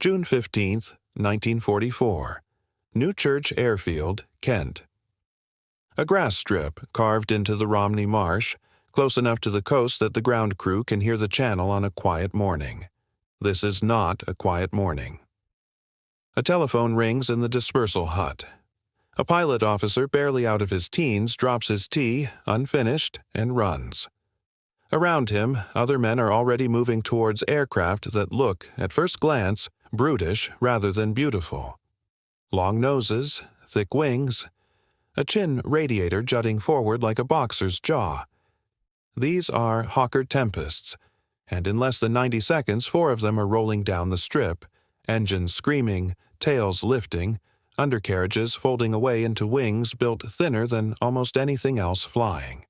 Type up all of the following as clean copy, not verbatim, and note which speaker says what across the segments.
Speaker 1: June 15, 1944. Newchurch Airfield, Kent. A grass strip carved into the Romney Marsh, close enough to the coast that the ground crew can hear the channel on a quiet morning. This is not a quiet morning. A telephone rings in the dispersal hut. A pilot officer barely out of his teens drops his tea, unfinished, and runs. Around him, other men are already moving towards aircraft that look, at first glance, brutish rather than beautiful. Long noses, thick wings, a chin radiator jutting forward like a boxer's jaw. These are Hawker Tempests, and in less than 90 seconds 4 of them are rolling down the strip, engines screaming, tails lifting, undercarriages folding away into wings built thinner than almost anything else flying.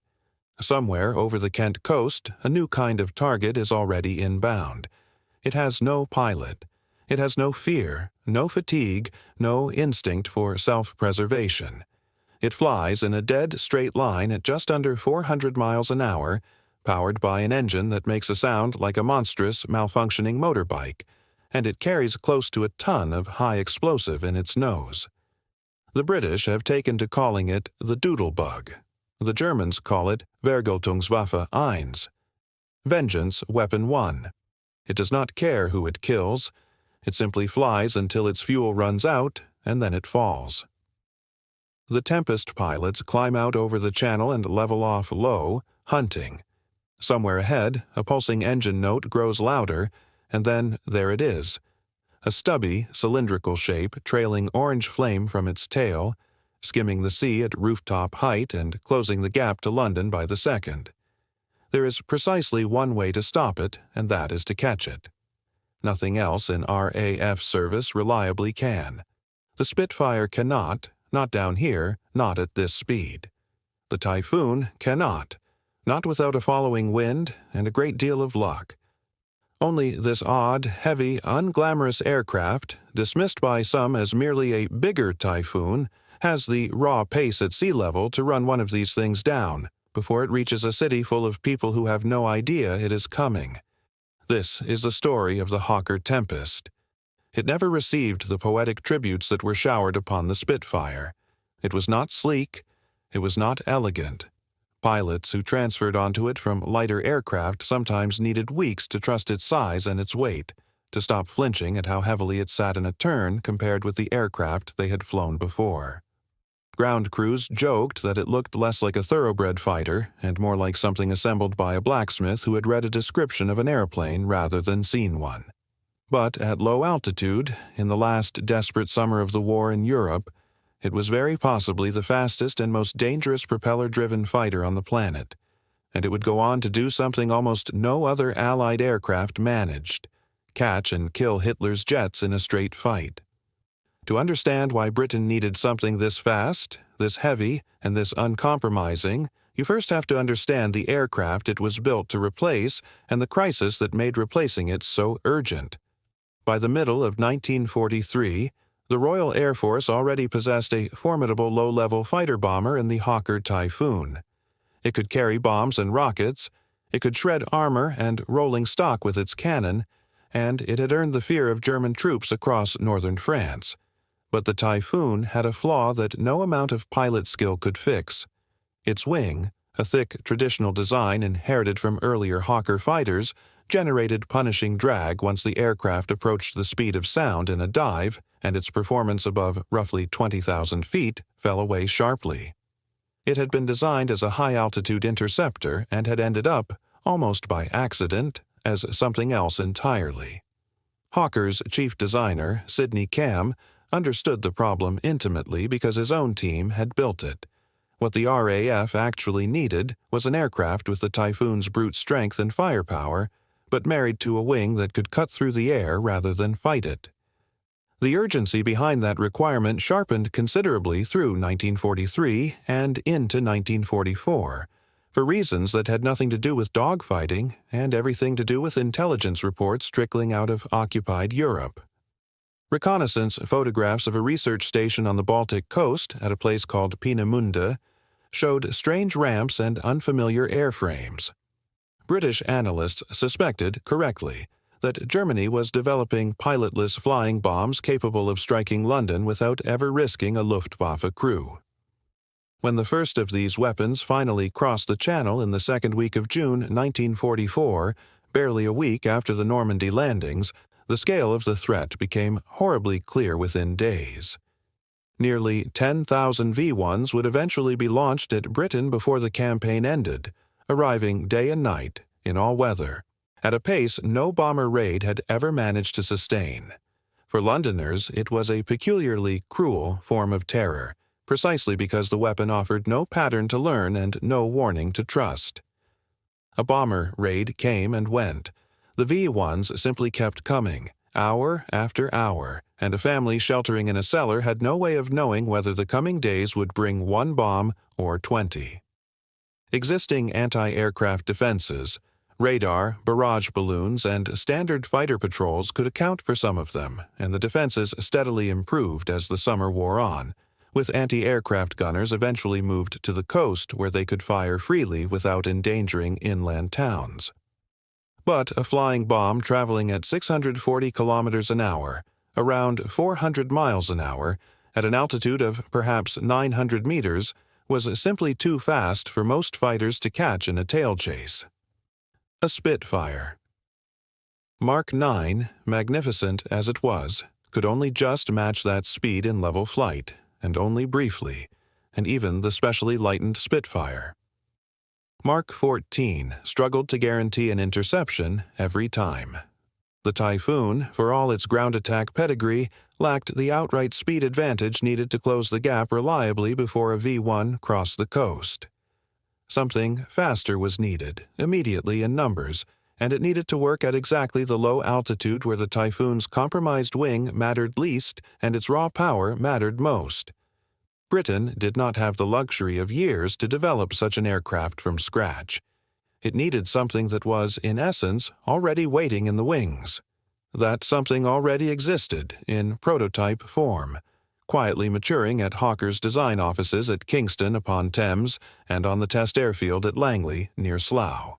Speaker 1: Somewhere over the Kent coast, a new kind of target is already inbound. It has no pilot. It has no fear, no fatigue, no instinct for self-preservation. It flies in a dead straight line at just under 400 miles an hour, powered by an engine that makes a sound like a monstrous, malfunctioning motorbike, and it carries close to a ton of high explosive in its nose. The British have taken to calling it the Doodlebug. The Germans call it Vergeltungswaffe 1, Vengeance Weapon 1. It does not care who it kills. It simply flies until its fuel runs out, and then it falls. The Tempest pilots climb out over the channel and level off low, hunting. Somewhere ahead, a pulsing engine note grows louder, and then there it is. A stubby, cylindrical shape trailing orange flame from its tail, skimming the sea at rooftop height and closing the gap to London by the second. There is precisely one way to stop it, and that is to catch it. Nothing else in RAF service reliably can. The Spitfire cannot, not down here, not at this speed. The Typhoon cannot, not without a following wind and a great deal of luck. Only this odd, heavy, unglamorous aircraft, dismissed by some as merely a bigger Typhoon, has the raw pace at sea level to run one of these things down before it reaches a city full of people who have no idea it is coming. This is the story of the Hawker Tempest. It never received the poetic tributes that were showered upon the Spitfire. It was not sleek. It was not elegant. Pilots who transferred onto it from lighter aircraft sometimes needed weeks to trust its size and its weight, to stop flinching at how heavily it sat in a turn compared with the aircraft they had flown before. Ground crews joked that it looked less like a thoroughbred fighter and more like something assembled by a blacksmith who had read a description of an airplane rather than seen one. But at low altitude, in the last desperate summer of the war in Europe, it was very possibly the fastest and most dangerous propeller-driven fighter on the planet, and it would go on to do something almost no other Allied aircraft managed: catch and kill Hitler's jets in a straight fight. To understand why Britain needed something this fast, this heavy, and this uncompromising, you first have to understand the aircraft it was built to replace and the crisis that made replacing it so urgent. By the middle of 1943, the Royal Air Force already possessed a formidable low-level fighter bomber in the Hawker Typhoon. It could carry bombs and rockets, it could shred armor and rolling stock with its cannon, and it had earned the fear of German troops across northern France. But the Typhoon had a flaw that no amount of pilot skill could fix. Its wing, a thick traditional design inherited from earlier Hawker fighters, generated punishing drag once the aircraft approached the speed of sound in a dive, and its performance above roughly 20,000 feet fell away sharply. It had been designed as a high-altitude interceptor and had ended up, almost by accident, as something else entirely. Hawker's chief designer, Sidney Cam, understood the problem intimately because his own team had built it. What the RAF actually needed was an aircraft with the Typhoon's brute strength and firepower, but married to a wing that could cut through the air rather than fight it. The urgency behind that requirement sharpened considerably through 1943 and into 1944, for reasons that had nothing to do with dogfighting and everything to do with intelligence reports trickling out of occupied Europe. Reconnaissance photographs of a research station on the Baltic coast at a place called Peenemünde showed strange ramps and unfamiliar airframes. British analysts suspected, correctly, that Germany was developing pilotless flying bombs capable of striking London without ever risking a Luftwaffe crew. When the first of these weapons finally crossed the Channel in the second week of June 1944, barely a week after the Normandy landings, the scale of the threat became horribly clear within days. Nearly 10,000 V-1s would eventually be launched at Britain before the campaign ended, arriving day and night, in all weather, at a pace no bomber raid had ever managed to sustain. For Londoners, it was a peculiarly cruel form of terror, precisely because the weapon offered no pattern to learn and no warning to trust. A bomber raid came and went. The V-1s simply kept coming, hour after hour, and a family sheltering in a cellar had no way of knowing whether the coming days would bring one bomb or 20. Existing anti-aircraft defenses, radar, barrage balloons, and standard fighter patrols could account for some of them, and the defenses steadily improved as the summer wore on, with anti-aircraft gunners eventually moved to the coast where they could fire freely without endangering inland towns. But a flying bomb traveling at 640 kilometers an hour, around 400 miles an hour, at an altitude of perhaps 900 meters, was simply too fast for most fighters to catch in a tail chase. A Spitfire. Mark 9, magnificent as it was, could only just match that speed in level flight, and only briefly, and even the specially lightened Spitfire. Mark 14 struggled to guarantee an interception every time. The Typhoon, for all its ground attack pedigree, lacked the outright speed advantage needed to close the gap reliably before a V-1 crossed the coast. Something faster was needed, immediately in numbers, and it needed to work at exactly the low altitude where the Typhoon's compromised wing mattered least and its raw power mattered most. Britain did not have the luxury of years to develop such an aircraft from scratch. It needed something that was, in essence, already waiting in the wings. That something already existed, in prototype form, quietly maturing at Hawker's design offices at Kingston upon Thames and on the test airfield at Langley near Slough.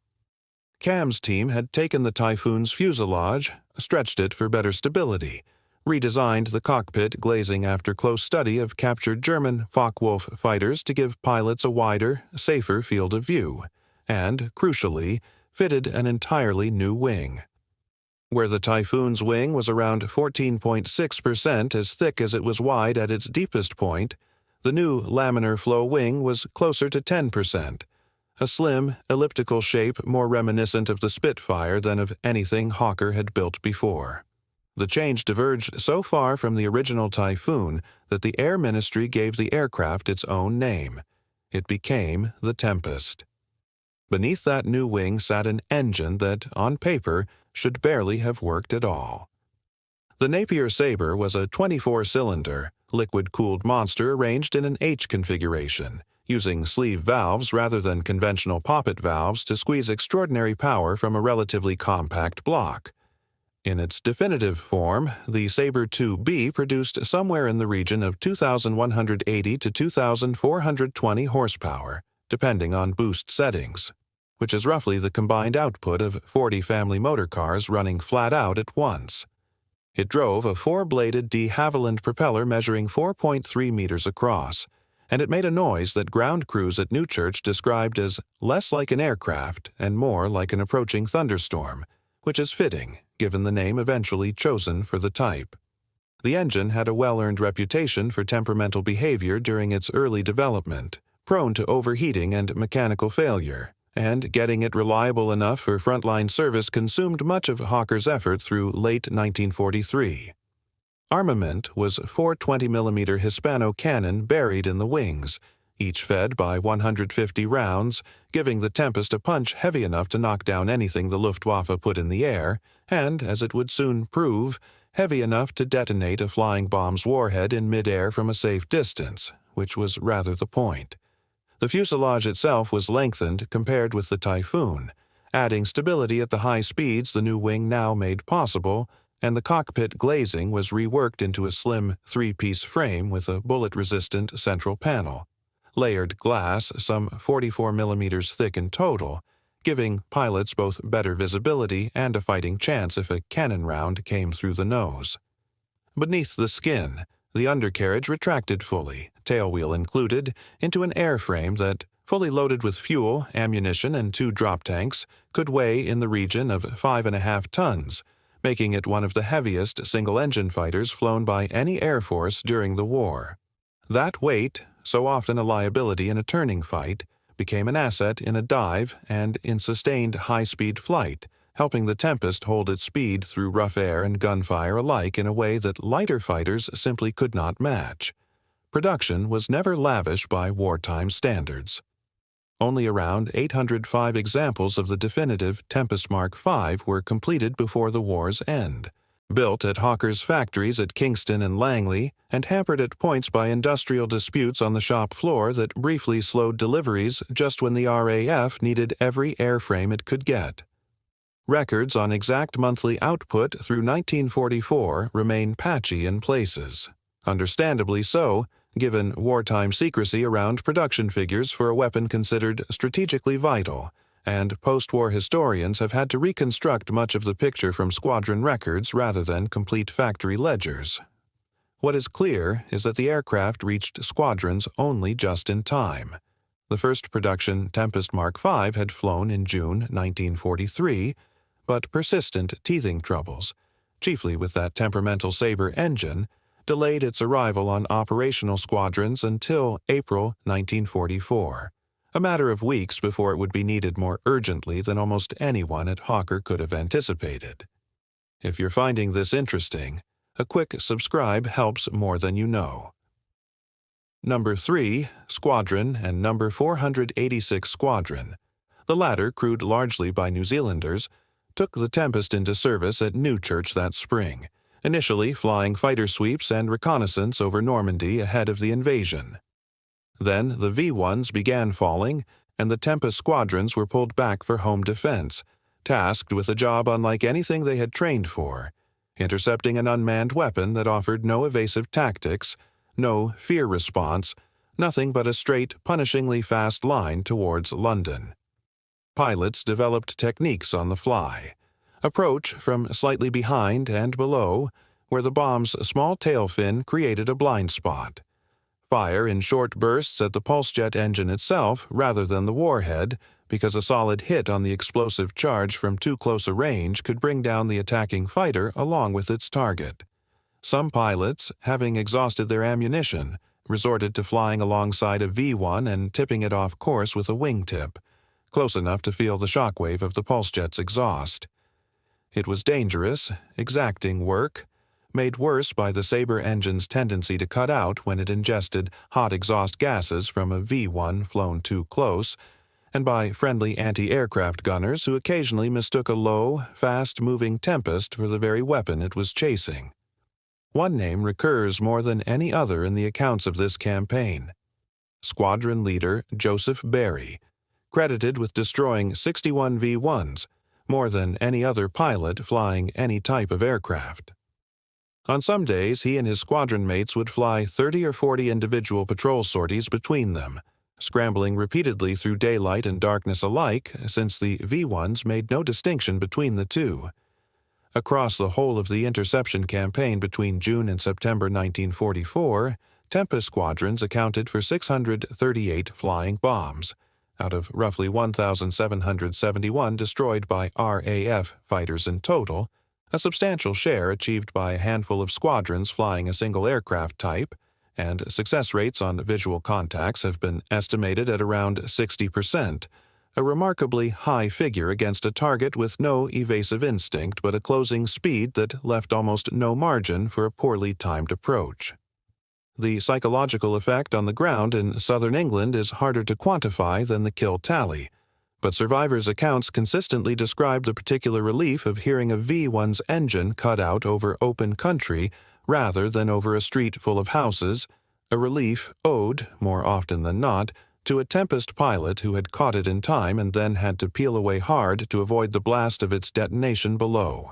Speaker 1: Cam's team had taken the Typhoon's fuselage, stretched it for better stability, redesigned the cockpit glazing after close study of captured German Focke-Wulf fighters to give pilots a wider, safer field of view, and, crucially, fitted an entirely new wing. Where the Typhoon's wing was around 14.6% as thick as it was wide at its deepest point, the new laminar flow wing was closer to 10%, a slim, elliptical shape more reminiscent of the Spitfire than of anything Hawker had built before. The change diverged so far from the original Typhoon that the Air Ministry gave the aircraft its own name. It became the Tempest. Beneath that new wing sat an engine that, on paper, should barely have worked at all. The Napier Sabre was a 24-cylinder, liquid-cooled monster arranged in an H configuration, using sleeve valves rather than conventional poppet valves to squeeze extraordinary power from a relatively compact block. In its definitive form, the Sabre 2B produced somewhere in the region of 2,180 to 2,420 horsepower, depending on boost settings, which is roughly the combined output of 40 family motor cars running flat out at once. It drove a four-bladed de Havilland propeller measuring 4.3 meters across, and it made a noise that ground crews at Newchurch described as less like an aircraft and more like an approaching thunderstorm, which is fitting, given the name eventually chosen for the type. The engine had a well-earned reputation for temperamental behavior during its early development, prone to overheating and mechanical failure, and getting it reliable enough for frontline service consumed much of Hawker's effort through late 1943. Armament was four 20mm Hispano cannon buried in the wings, each fed by 150 rounds, giving the Tempest a punch heavy enough to knock down anything the Luftwaffe put in the air, and, as it would soon prove, heavy enough to detonate a flying bomb's warhead in midair from a safe distance, which was rather the point. The fuselage itself was lengthened compared with the Typhoon, adding stability at the high speeds the new wing now made possible, and the cockpit glazing was reworked into a slim three-piece frame with a bullet-resistant central panel, layered glass some 44 millimeters thick in total, giving pilots both better visibility and a fighting chance if a cannon round came through the nose. Beneath the skin, the undercarriage retracted fully, tailwheel included, into an airframe that, fully loaded with fuel, ammunition, and 2 drop tanks, could weigh in the region of 5.5 tons, making it one of the heaviest single-engine fighters flown by any Air Force during the war. That weight, so often a liability in a turning fight, became an asset in a dive and in sustained high-speed flight, helping the Tempest hold its speed through rough air and gunfire alike in a way that lighter fighters simply could not match. Production was never lavish by wartime standards. Only around 805 examples of the definitive Tempest Mark V were completed before the war's end. Built at Hawker's factories at Kingston and Langley, and hampered at points by industrial disputes on the shop floor that briefly slowed deliveries just when the RAF needed every airframe it could get. Records on exact monthly output through 1944 remain patchy in places. Understandably so, given wartime secrecy around production figures for a weapon considered strategically vital, and post-war historians have had to reconstruct much of the picture from squadron records rather than complete factory ledgers. What is clear is that the aircraft reached squadrons only just in time. The first production Tempest Mark V had flown in June 1943, but persistent teething troubles, chiefly with that temperamental Sabre engine, delayed its arrival on operational squadrons until April 1944, a matter of weeks before it would be needed more urgently than almost anyone at Hawker could have anticipated. If you're finding this interesting, a quick subscribe helps more than you know. Number 3, Squadron, and Number 486 Squadron, the latter crewed largely by New Zealanders, took the Tempest into service at Newchurch that spring, initially flying fighter sweeps and reconnaissance over Normandy ahead of the invasion. Then the V-1s began falling, and the Tempest squadrons were pulled back for home defense, tasked with a job unlike anything they had trained for, intercepting an unmanned weapon that offered no evasive tactics, no fear response, nothing but a straight, punishingly fast line towards London. Pilots developed techniques on the fly. Approach from slightly behind and below, where the bomb's small tail fin created a blind spot. Fire in short bursts at the pulse jet engine itself rather than the warhead, because a solid hit on the explosive charge from too close a range could bring down the attacking fighter along with its target. Some pilots, having exhausted their ammunition, resorted to flying alongside a V-1 and tipping it off course with a wingtip, close enough to feel the shockwave of the pulse jet's exhaust. It was dangerous, exacting work, made worse by the Sabre engine's tendency to cut out when it ingested hot exhaust gases from a V-1 flown too close, and by friendly anti-aircraft gunners who occasionally mistook a low, fast-moving Tempest for the very weapon it was chasing. One name recurs more than any other in the accounts of this campaign: Squadron Leader Joseph Barry, credited with destroying 61 V-1s, more than any other pilot flying any type of aircraft. On some days, he and his squadron mates would fly 30 or 40 individual patrol sorties between them, scrambling repeatedly through daylight and darkness alike, since the V-1s made no distinction between the two. Across the whole of the interception campaign between June and September 1944, Tempest squadrons accounted for 638 flying bombs, out of roughly 1,771 destroyed by RAF fighters in total, a substantial share achieved by a handful of squadrons flying a single aircraft type, and success rates on visual contacts have been estimated at around 60%, a remarkably high figure against a target with no evasive instinct but a closing speed that left almost no margin for a poorly timed approach. The psychological effect on the ground in southern England is harder to quantify than the kill tally, but survivors' accounts consistently describe the particular relief of hearing a V-1's engine cut out over open country rather than over a street full of houses, a relief owed, more often than not, to a Tempest pilot who had caught it in time and then had to peel away hard to avoid the blast of its detonation below.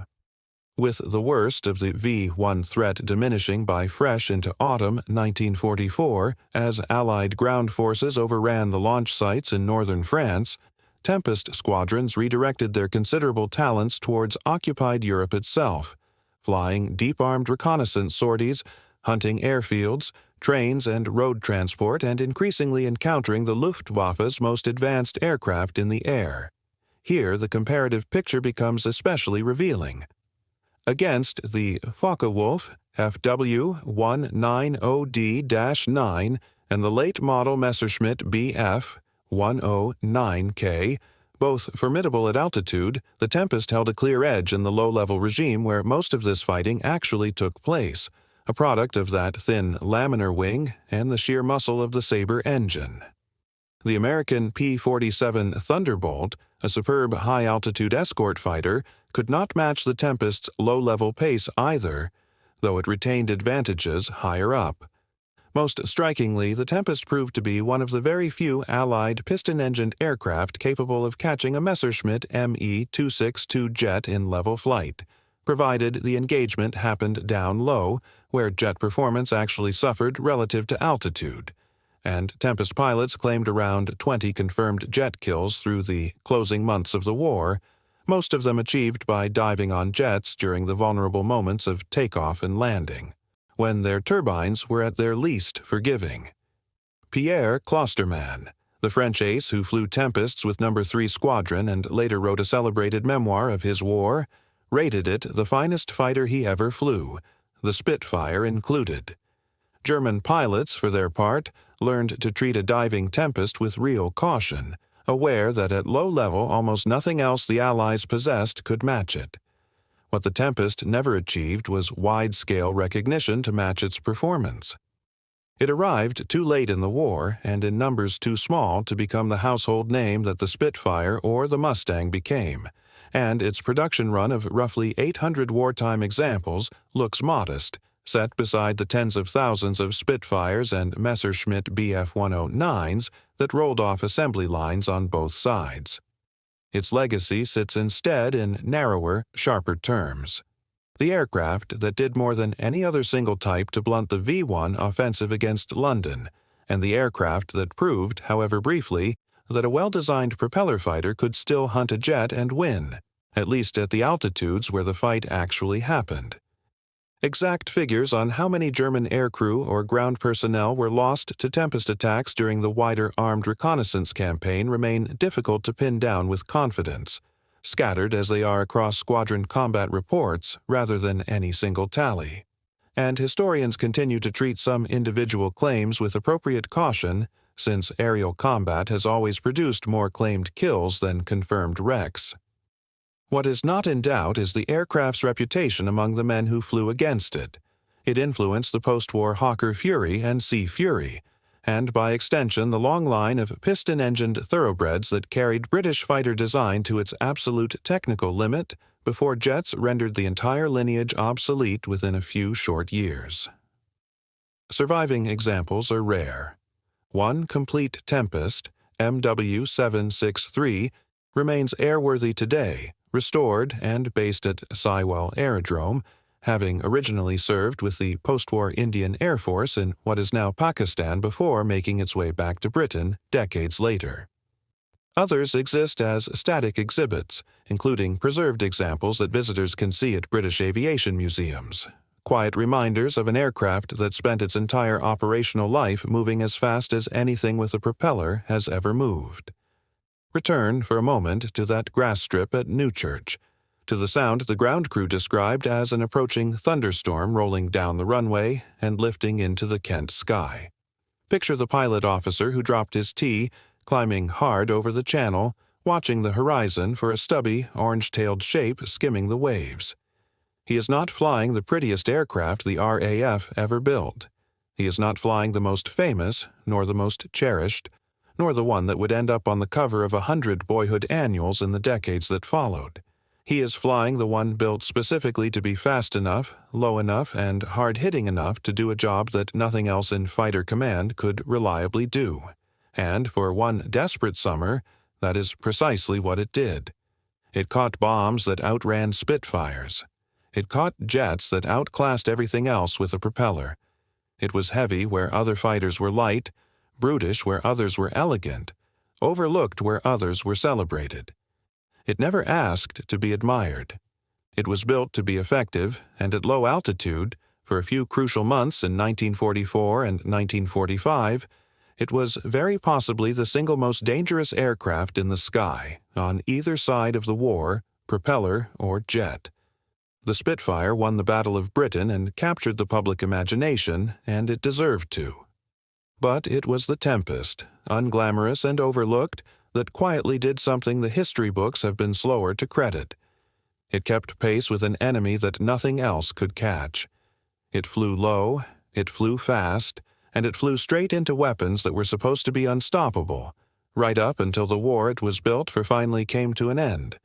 Speaker 1: With the worst of the V-1 threat diminishing by fresh into autumn 1944 as Allied ground forces overran the launch sites in northern France, Tempest squadrons redirected their considerable talents towards occupied Europe itself, flying deep-armed reconnaissance sorties, hunting airfields, trains and road transport, and increasingly encountering the Luftwaffe's most advanced aircraft in the air. Here, the comparative picture becomes especially revealing. Against the Focke-Wulf FW190D-9 and the late-model Messerschmitt Bf 109K, both formidable at altitude, the Tempest held a clear edge in the low-level regime where most of this fighting actually took place, a product of that thin laminar wing and the sheer muscle of the Sabre engine. The American P-47 Thunderbolt, a superb high-altitude escort fighter, could not match the Tempest's low-level pace either, though it retained advantages higher up. Most strikingly, the Tempest proved to be one of the very few Allied piston-engined aircraft capable of catching a Messerschmitt Me-262 jet in level flight, provided the engagement happened down low, where jet performance actually suffered relative to altitude, and Tempest pilots claimed around 20 confirmed jet kills through the closing months of the war, most of them achieved by diving on jets during the vulnerable moments of takeoff and landing, when their turbines were at their least forgiving. Pierre Clostermann, the French ace who flew Tempests with No. 3 Squadron and later wrote a celebrated memoir of his war, rated it the finest fighter he ever flew, the Spitfire included. German pilots, for their part, learned to treat a diving Tempest with real caution, aware that at low level almost nothing else the Allies possessed could match it. What the Tempest never achieved was wide-scale recognition to match its performance. It arrived too late in the war and in numbers too small to become the household name that the Spitfire or the Mustang became, and its production run of roughly 800 wartime examples looks modest, set beside the tens of thousands of Spitfires and Messerschmitt Bf 109s that rolled off assembly lines on both sides. Its legacy sits instead in narrower, sharper terms. The aircraft that did more than any other single type to blunt the V-1 offensive against London, and the aircraft that proved, however briefly, that a well-designed propeller fighter could still hunt a jet and win, at least at the altitudes where the fight actually happened. Exact figures on how many German aircrew or ground personnel were lost to Tempest attacks during the wider armed reconnaissance campaign remain difficult to pin down with confidence, scattered as they are across squadron combat reports rather than any single tally. And historians continue to treat some individual claims with appropriate caution, since aerial combat has always produced more claimed kills than confirmed wrecks. What is not in doubt is the aircraft's reputation among the men who flew against it. It influenced the post-war Hawker Fury and Sea Fury, and by extension the long line of piston-engined thoroughbreds that carried British fighter design to its absolute technical limit before jets rendered the entire lineage obsolete within a few short years. Surviving examples are rare. One complete Tempest, MW763, remains airworthy today, restored and based at Saiwell Aerodrome, having originally served with the post-war Indian Air Force in what is now Pakistan before making its way back to Britain decades later. Others exist as static exhibits, including preserved examples that visitors can see at British aviation museums, quiet reminders of an aircraft that spent its entire operational life moving as fast as anything with a propeller has ever moved. Return for a moment to that grass strip at Newchurch, to the sound the ground crew described as an approaching thunderstorm rolling down the runway and lifting into the Kent sky. Picture the pilot officer who dropped his tea, climbing hard over the channel, watching the horizon for a stubby, orange-tailed shape skimming the waves. He is not flying the prettiest aircraft the RAF ever built. He is not flying the most famous, nor the most cherished, nor the one that would end up on the cover of 100 boyhood annuals in the decades that followed. He is flying the one built specifically to be fast enough, low enough, and hard-hitting enough to do a job that nothing else in fighter command could reliably do. And for one desperate summer, that is precisely what it did. It caught bombs that outran Spitfires. It caught jets that outclassed everything else with a propeller. It was heavy where other fighters were light, brutish where others were elegant, overlooked where others were celebrated. It never asked to be admired. It was built to be effective, and at low altitude, for a few crucial months in 1944 and 1945, it was very possibly the single most dangerous aircraft in the sky, on either side of the war, propeller or jet. The Spitfire won the Battle of Britain and captured the public imagination, and it deserved to. But it was the Tempest, unglamorous and overlooked, that quietly did something the history books have been slower to credit. It kept pace with an enemy that nothing else could catch. It flew low, it flew fast, and it flew straight into weapons that were supposed to be unstoppable, right up until the war it was built for finally came to an end.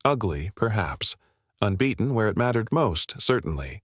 Speaker 1: Ugly, perhaps. Unbeaten where it mattered most, certainly.